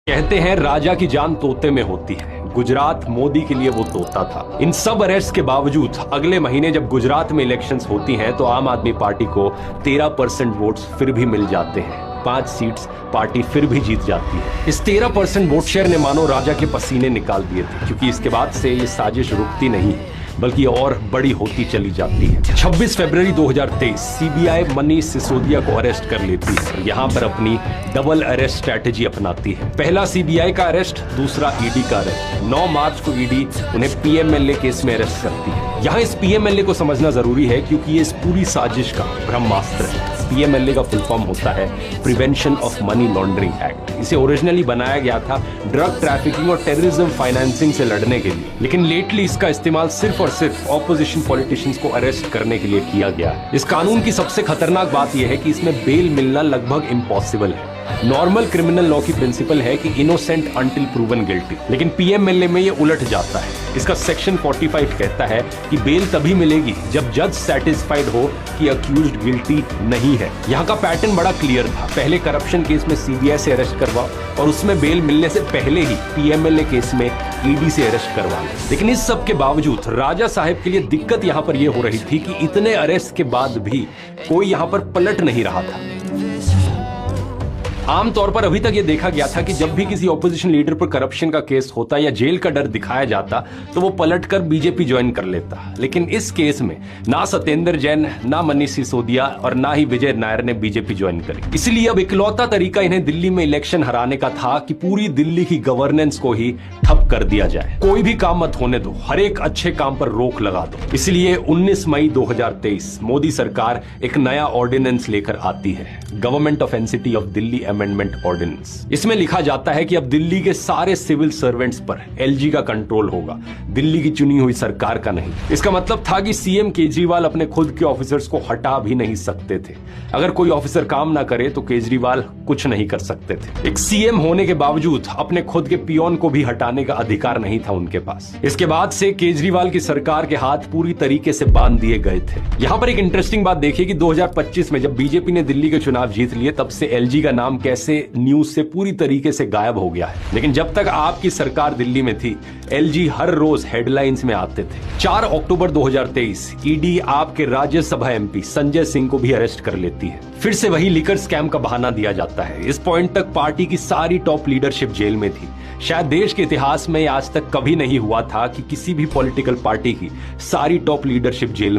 कहते हैं राजा की जान तोते में होती है। गुजरात मोदी के लिए वो तोता था। इन सब अरेस्ट के बावजूद अगले महीने जब गुजरात में इलेक्शंस होती हैं तो आम आदमी पार्टी को 13% वोट्स फिर भी मिल जाते हैं। 5 सीट्स पार्टी फिर भी जीत जाती है। इस 13% वोट शेयर ने मानो राजा के पसीने निकाल दिए थे, क्योंकि इसके बाद से ये साजिश रुकती नहीं बल्कि और बड़ी होती चली जाती है। 26 फरवरी 2023 सीबीआई मनीष सिसोदिया को अरेस्ट कर लेती है। यहाँ पर अपनी डबल अरेस्ट स्ट्रैटेजी अपनाती है। पहला सीबीआई का अरेस्ट, दूसरा ईडी का अरेस्ट। 9 मार्च को ईडी उन्हें पीएमएलए केस में अरेस्ट करती है। यहाँ इस पीएमएलए को समझना जरूरी है, क्योंकि ये इस पूरी साजिश का ब्रह्मास्त्र है। पीएमएलए का फुल फॉर्म होता है prevention of money laundering act. इसे ओरिजिनली बनाया गया था ड्रग ट्रैफिकिंग और टेररिज्म फाइनेंसिंग से लड़ने के लिए, लेकिन लेटली इसका इस्तेमाल सिर्फ और सिर्फ ऑपोजिशन पॉलिटिशियंस को अरेस्ट करने के लिए किया गया है। इस कानून की सबसे खतरनाक बात यह है कि इसमें बेल मिलना लगभग इम्पॉसिबल है। नॉर्मल क्रिमिनल लॉ की प्रिंसिपल है कि इनोसेंट अंटिल प्रूवन गिल्टी, लेकिन पीएमएलए में ये उलट जाता है। इसका सेक्शन 45 कहता है कि बेल तभी मिलेगी जब जज सेटिस्फाइड हो कि अक्यूज्ड गिल्टी नहीं है। यहाँ का पैटर्न बड़ा क्लियर था। पहले करप्शन केस में सीबीआई से अरेस्ट करवाओ और उसमें बेल मिलने से पहले ही पीएमएलए केस में ईडी से अरेस्ट करवा लो। लेकिन इस सब के बावजूद राजा साहब के लिए दिक्कत यहाँ पर यह हो रही थी कि इतने अरेस्ट के बाद भी कोई यहाँ पर पलट नहीं रहा था। आमतौर पर अभी तक ये देखा गया था कि जब भी किसी ऑपोजिशन लीडर पर करप्शन का केस होता या जेल का डर दिखाया जाता तो वो पलटकर बीजेपी ज्वाइन कर लेता। लेकिन इस केस में ना सत्येंद्र जैन, ना मनीष सिसोदिया और ना ही विजय नायर ने बीजेपी ज्वाइन करी। इसलिए अब इकलौता तरीका इन्हें दिल्ली में इलेक्शन हराने का था कि पूरी दिल्ली की गवर्नेंस को ही ठप कर दिया जाए। कोई भी काम मत होने दो, हर एक अच्छे काम पर रोक लगा दो। इसलिए 19 मई 2023 मोदी सरकार एक नया ऑर्डिनेंस लेकर आती है, government of NCT of Delhi amendment ordinance. इसमें लिखा जाता है कि अब दिल्ली के सारे सिविल सर्वेंट्स पर एलजी का कंट्रोल होगा, दिल्ली की चुनी हुई सरकार का नहीं। इसका मतलब था कि सीएम केजरीवाल अपने खुद के ऑफिसर्स को हटा भी नहीं सकते थे। अगर कोई ऑफिसर काम ना करे तो केजरीवाल कुछ नहीं कर सकते थे। एक सीएम होने के बावजूद अपने खुद के पियोन को भी हटाने का अधिकार नहीं था उनके पास। इसके बाद से केजरीवाल की सरकार के हाथ पूरी तरीके से बांध दिए गए थे। यहां पर एक इंटरेस्टिंग बात देखिए कि 2025 में जब बीजेपी ने दिल्ली के चुनाव जीत लिए, तब से एलजी का नाम कैसे न्यूज से पूरी तरीके से गायब हो गया है। लेकिन जब तक आपकी सरकार दिल्ली में थी, एलजी हर रोज हेडलाइंस में आते थे। 4 अक्टूबर 2023 ईडी आपके राज्यसभा एमपी संजय सिंह को भी अरेस्ट कर लेती है। फिर से वही लिकर स्कैम का बहाना दिया जाता है। इस पॉइंट तक पार्टी की सारी टॉप लीडरशिप जेल में थी। शायद देश के इतिहास में आज तक कभी नहीं हुआ था कि किसी भी पॉलिटिकल पार्टी की सारी टॉप लीडरशिप जेल